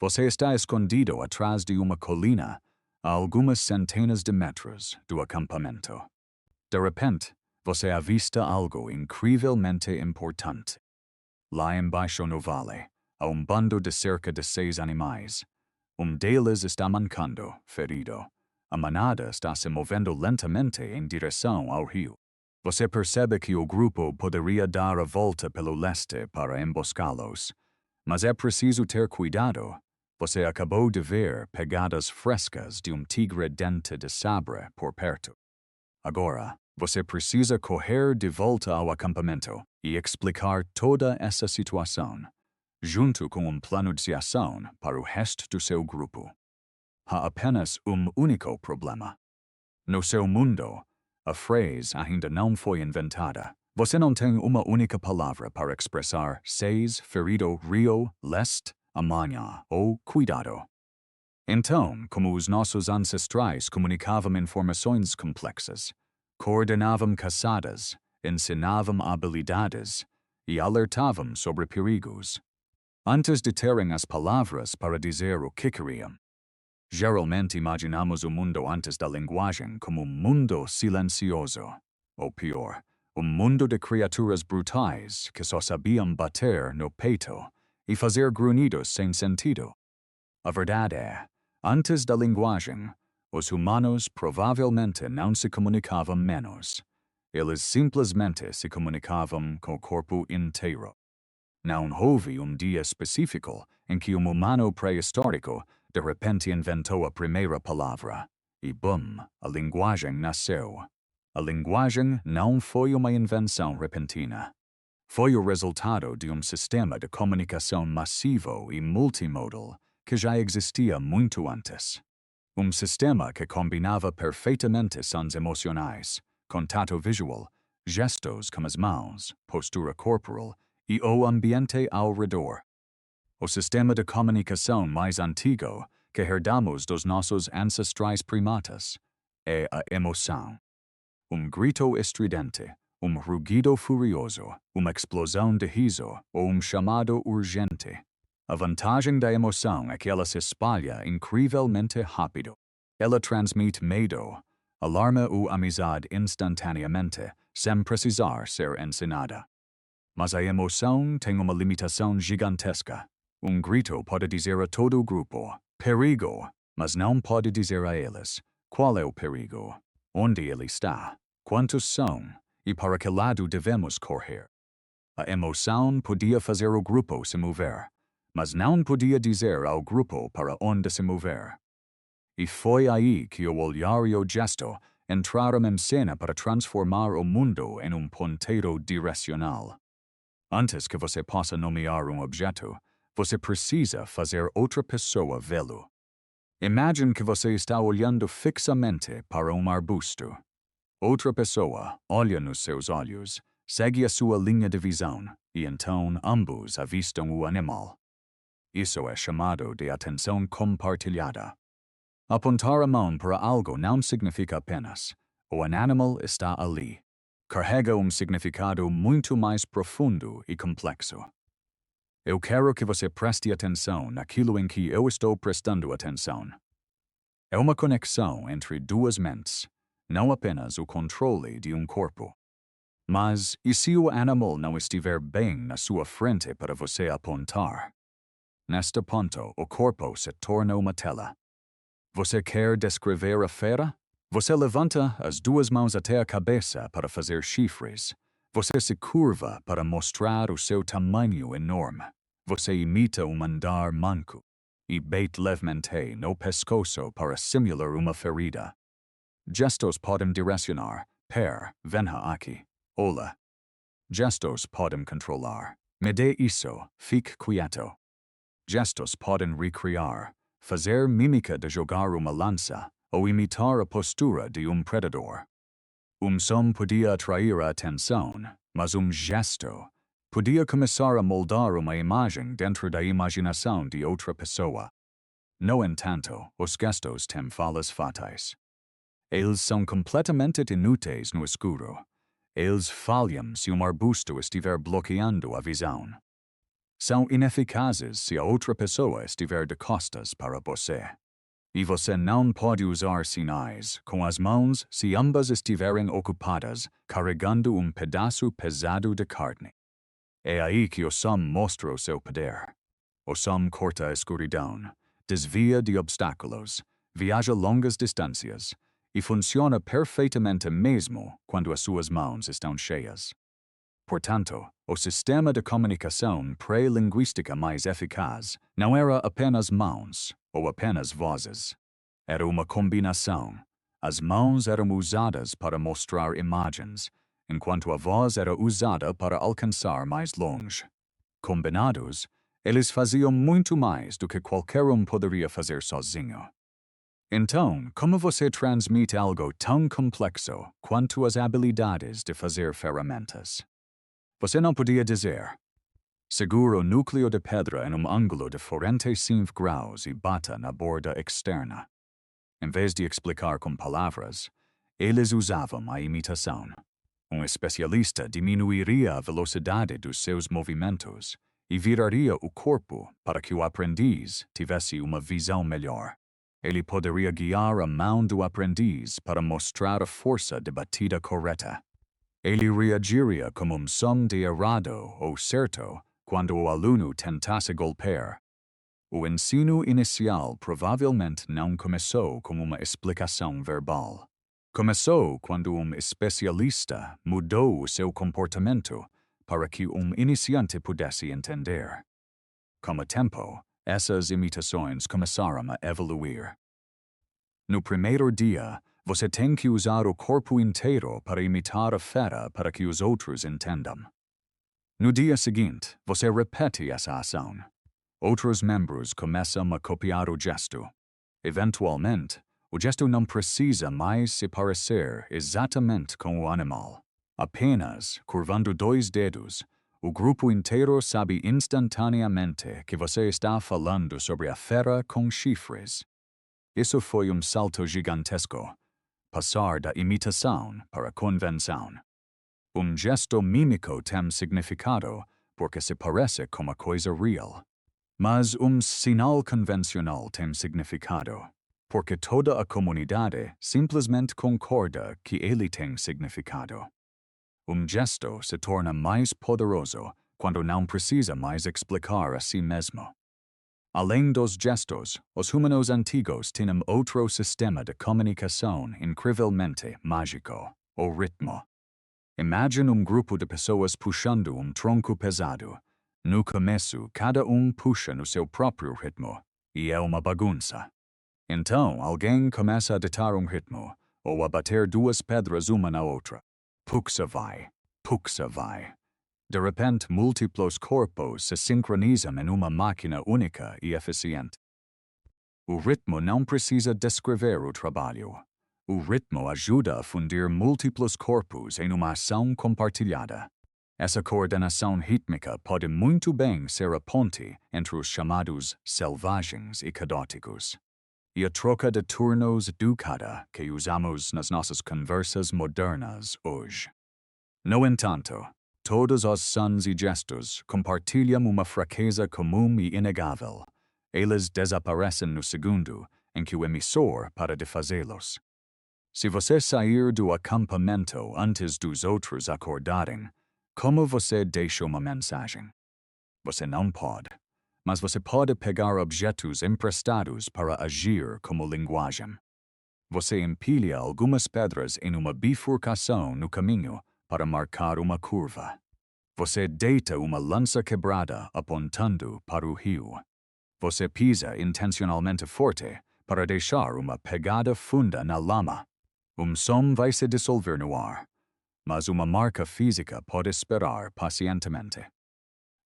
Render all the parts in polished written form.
Você está escondido atrás de uma colina a algumas centenas de metros do acampamento. De repente, você avista algo incrivelmente importante. Lá embaixo no vale, há bando de cerca de 6 animais. Deles está mancando, ferido. A manada está se movendo lentamente em direção ao rio. Você percebe que o grupo poderia dar a volta pelo leste para emboscá-los. Mas é preciso ter cuidado. Você acabou de ver pegadas frescas de tigre dente de sabre por perto. Agora, você precisa correr de volta ao acampamento e explicar toda essa situação, junto com plano de ação para o resto do seu grupo. Há apenas único problema. No seu mundo, a frase ainda não foi inventada. Você não tem uma única palavra para expressar 6, ferido, rio, leste, amanhã ou cuidado. Então, como os nossos ancestrais comunicavam informações complexas, coordenavam caçadas, ensinavam habilidades e alertavam sobre perigos, antes de terem as palavras para dizer o que queriam. Geralmente imaginamos o mundo antes da linguagem como mundo silencioso, ou pior, mundo de criaturas brutais que só sabiam bater no peito e fazer grunhidos sem sentido. A verdade é, antes da linguagem, os humanos provavelmente não se comunicavam menos. Eles simplesmente se comunicavam com o corpo inteiro. Não houve dia específico em que humano pré-histórico de repente inventou a primeira palavra. E bum, a linguagem nasceu. A linguagem não foi uma invenção repentina. Foi o resultado de sistema de comunicação massivo e multimodal que já existia muito antes. Sistema que combinava perfeitamente sons emocionais, contato visual, gestos com as mãos, postura corporal e o ambiente ao redor. O sistema de comunicação mais antigo que herdamos dos nossos ancestrais primatas é a emoção. Grito estridente, rugido furioso, uma explosão de riso ou chamado urgente. A vantagem da emoção é que ela se espalha incrivelmente rápido. Ela transmite medo, alarma ou amizade instantaneamente, sem precisar ser ensinada. Mas a emoção tem uma limitação gigantesca. Grito pode dizer a todo o grupo, perigo, mas não pode dizer a eles qual é o perigo, onde ele está, quantos são e para que lado devemos correr. A emoção podia fazer o grupo se mover, mas não podia dizer ao grupo para onde se mover. E foi aí que o olhar e o gesto entraram em cena para transformar o mundo em ponteiro direcional. Antes que você possa nomear objeto, você precisa fazer outra pessoa vê-lo. Imagine que você está olhando fixamente para arbusto. Outra pessoa olha nos seus olhos, segue a sua linha de visão e então ambos avistam o animal. Isso é chamado de atenção compartilhada. Apontar a mão para algo não significa apenas o animal está ali. Carrega significado muito mais profundo e complexo. Eu quero que você preste atenção naquilo em que eu estou prestando atenção. É uma conexão entre duas mentes, não apenas o controle de corpo. Mas e se o animal não estiver bem na sua frente para você apontar? Neste ponto, o corpo se torna uma tela. Você quer descrever a fera? Você levanta as duas mãos até a cabeça para fazer chifres. Você se curva para mostrar o seu tamanho enorme. Você imita andar manco e bate levemente no pescoço para simular uma ferida. Gestos podem direcionar. Venha aqui. Olá. Gestos podem controlar. Me dê isso. Fique quieto. Gestos podem recriar. Fazer mímica de jogar uma lança ou imitar a postura de predador. Som podia atrair a atenção, mas gesto podia começar a moldar uma imagem dentro da imaginação de outra pessoa. No entanto, os gestos têm falhas fatais. Eles são completamente inúteis no escuro. Eles falham se arbusto estiver bloqueando a visão. são ineficazes se a outra pessoa estiver de costas para você. E você não pode usar sinais com as mãos se ambas estiverem ocupadas carregando pedaço pesado de carne. É aí que o som mostra o seu poder. O som corta a escuridão, desvia de obstáculos, viaja longas distâncias e funciona perfeitamente mesmo quando as suas mãos estão cheias. Portanto, o sistema de comunicação pré-linguística mais eficaz não era apenas mãos ou apenas vozes. Era uma combinação. As mãos eram usadas para mostrar imagens, enquanto a voz era usada para alcançar mais longe. Combinados, eles faziam muito mais do que qualquer poderia fazer sozinho. Então, como você transmite algo tão complexo quanto as habilidades de fazer ferramentas? Você não podia dizer: segura o núcleo de pedra em ângulo de 45 graus e bata na borda externa. Em vez de explicar com palavras, eles usavam a imitação. Especialista diminuiria a velocidade dos seus movimentos e viraria o corpo para que o aprendiz tivesse uma visão melhor. Ele poderia guiar a mão do aprendiz para mostrar a força de batida correta. Ele reagiria como som de errado ou certo quando o aluno tentasse golpear. O ensino inicial provavelmente não começou com uma explicação verbal. Começou quando especialista mudou o seu comportamento para que iniciante pudesse entender. Com o tempo, essas imitações começaram a evoluir. No primeiro dia, você tem que usar o corpo inteiro para imitar a fera para que os outros entendam. No dia seguinte, você repete essa ação. Outros membros começam a copiar o gesto. Eventualmente, o gesto não precisa mais se parecer exatamente com o animal. Apenas, curvando 2 dedos, o grupo inteiro sabe instantaneamente que você está falando sobre a fera com chifres. Isso foi salto gigantesco. Passar da imitação para a convenção. Gesto mímico tem significado porque se parece com uma coisa real. Mas sinal convencional tem significado, porque toda a comunidade simplesmente concorda que ele tem significado. Gesto se torna mais poderoso quando não precisa mais explicar a si mesmo. Além dos gestos, os humanos antigos tinham outro sistema de comunicação incrivelmente mágico, o ritmo. Imagine grupo de pessoas puxando tronco pesado. No começo, cada puxa no seu próprio ritmo, e é uma bagunça. Então, alguém começa a ditar ritmo, ou a bater 2 pedras uma na outra. Puxa vai. De repente, múltiplos corpos se sincronizam em uma máquina única e eficiente. O ritmo não precisa descrever o trabalho. O ritmo ajuda a fundir múltiplos corpos em uma ação compartilhada. Essa coordenação rítmica pode muito bem ser a ponte entre os chamados selvagens e caóticos. E a troca de turnos educada que usamos nas nossas conversas modernas hoje. No entanto, todos os sons e gestos compartilham uma fraqueza comum e inegável. Eles desaparecem no segundo em que o emissor para de fazê-los. Se você sair do acampamento antes dos outros acordarem, como você deixa uma mensagem? Você não pode, mas você pode pegar objetos emprestados para agir como linguagem. Você empilha algumas pedras em uma bifurcação no caminho para marcar uma curva. Você deita uma lança quebrada apontando para o rio. Você pisa intencionalmente forte para deixar uma pegada funda na lama. Som vai se dissolver no ar, mas uma marca física pode esperar pacientemente.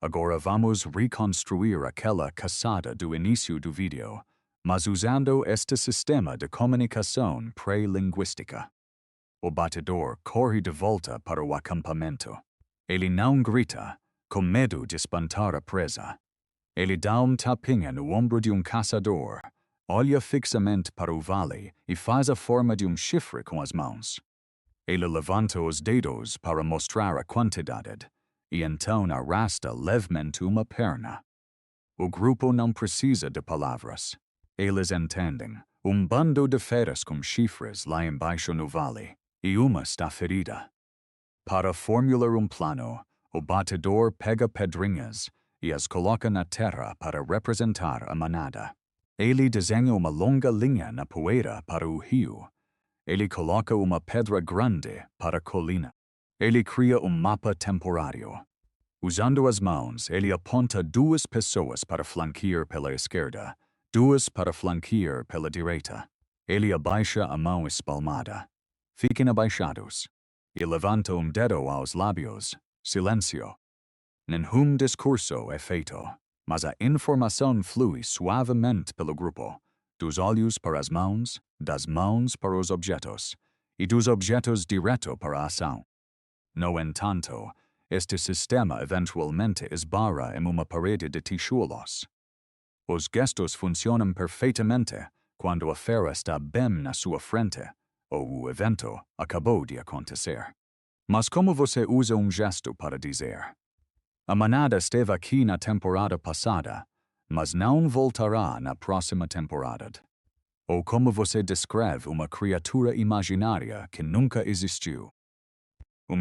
Agora vamos reconstruir aquela caçada do início do vídeo, mas usando este sistema de comunicação pré-linguística. O batedor corre de volta para o acampamento. Ele não grita, com medo de espantar a presa. Ele dá tapinha no ombro de caçador, olha fixamente para o vale e faz a forma de chifre com as mãos. Ele levanta os dedos para mostrar a quantidade, e então arrasta levemente uma perna. O grupo não precisa de palavras. Eles entendem. Bando de feras com chifres lá embaixo no vale, e uma está ferida. Para formular plano, o batedor pega pedrinhas e as coloca na terra para representar a manada. Ele desenha uma longa linha na poeira para o rio. Ele coloca uma pedra grande para a colina. Ele cria mapa temporário. Usando as mãos, ele aponta 2 pessoas para flanquear pela esquerda, 2 para flanquear pela direita. Ele abaixa a mão espalmada. Fiquem abaixados. E levanta dedo aos lábios. Silêncio. Nenhum discurso é feito, mas a informação flui suavemente pelo grupo, dos olhos para as mãos, das mãos para os objetos, e dos objetos direto para a ação. No entanto, este sistema eventualmente esbarra em uma parede de tijolos. Os gestos funcionam perfeitamente quando a fera está bem na sua frente, ou o evento acabou de acontecer. Mas como você usa gesto para dizer? A manada esteve aqui na temporada passada, mas não voltará na próxima temporada. Ou como você descreve uma criatura imaginária que nunca existiu?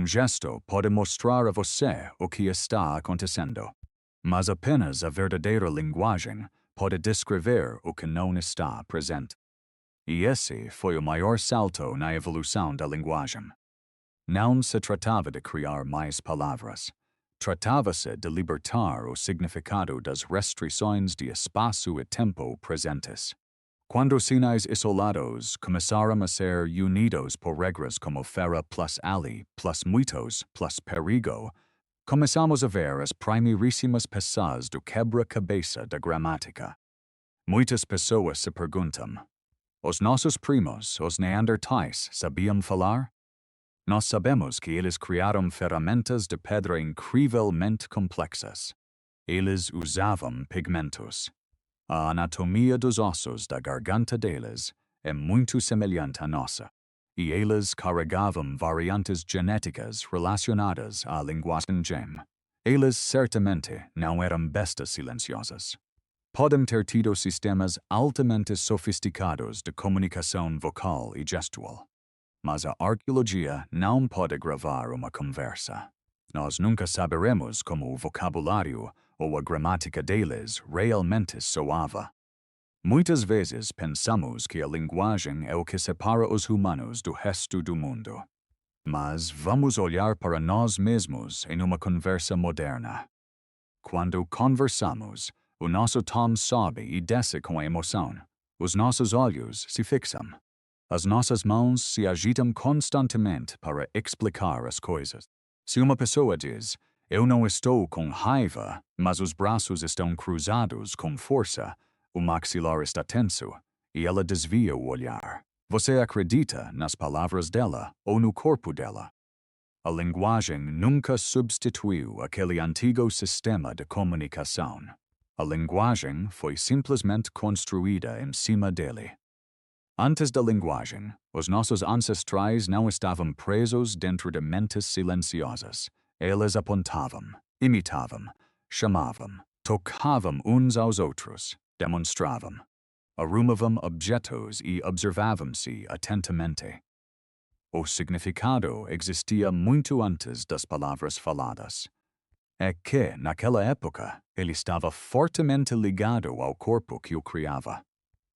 Gesto pode mostrar a você o que está acontecendo, mas apenas a verdadeira linguagem pode descrever o que não está presente. E esse foi o maior salto na evolução da linguagem. Não se tratava de criar mais palavras. Tratava-se de libertar o significado das restrições de espaço e tempo presentes. Quando sinais isolados começaram a ser unidos por regras como fera plus ali, plus muitos, plus perigo, começamos a ver as primeiríssimas peças do quebra-cabeça da gramática. Muitas pessoas se perguntam: os nossos primos, os neandertais, sabiam falar? Nós sabemos que eles criaram ferramentas de pedra incrivelmente complexas. Eles usavam pigmentos. A anatomia dos ossos da garganta deles é muito semelhante à nossa, e eles carregavam variantes genéticas relacionadas à linguagem. Eles certamente não eram bestas silenciosas. Podem ter tido sistemas altamente sofisticados de comunicação vocal e gestual. Mas a arqueologia não pode gravar uma conversa. Nós nunca saberemos como o vocabulário ou a gramática deles realmente soava. Muitas vezes pensamos que a linguagem é o que separa os humanos do resto do mundo. Mas vamos olhar para nós mesmos em uma conversa moderna. Quando conversamos, o nosso tom sobe e desce com a emoção. Os nossos olhos se fixam. As nossas mãos se agitam constantemente para explicar as coisas. Se uma pessoa diz, eu não estou com raiva, mas os braços estão cruzados com força, o maxilar está tenso, e ela desvia o olhar. Você acredita nas palavras dela ou no corpo dela? A linguagem nunca substituiu aquele antigo sistema de comunicação. A linguagem foi simplesmente construída em cima dele. Antes da linguagem, os nossos ancestrais não estavam presos dentro de mentes silenciosas. Eles apontavam, imitavam, chamavam, tocavam uns aos outros, demonstravam, arrumavam objetos e observavam-se atentamente. O significado existia muito antes das palavras faladas. É que, naquela época, ele estava fortemente ligado ao corpo que o criava.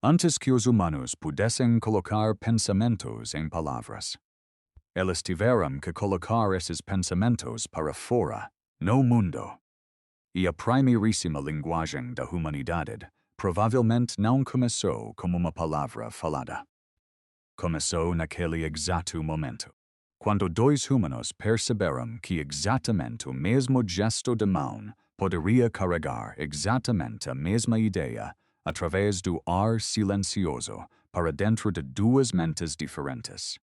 Antes que os humanos pudessem colocar pensamentos em palavras, eles tiveram que colocar esses pensamentos para fora, no mundo. E a primeiríssima linguagem da humanidade provavelmente não começou como uma palavra falada. Começou naquele exato momento, quando 2 humanos perceberam que exatamente o mesmo gesto de mão poderia carregar exatamente a mesma ideia através do ar silencioso para dentro de 2 mentes diferentes.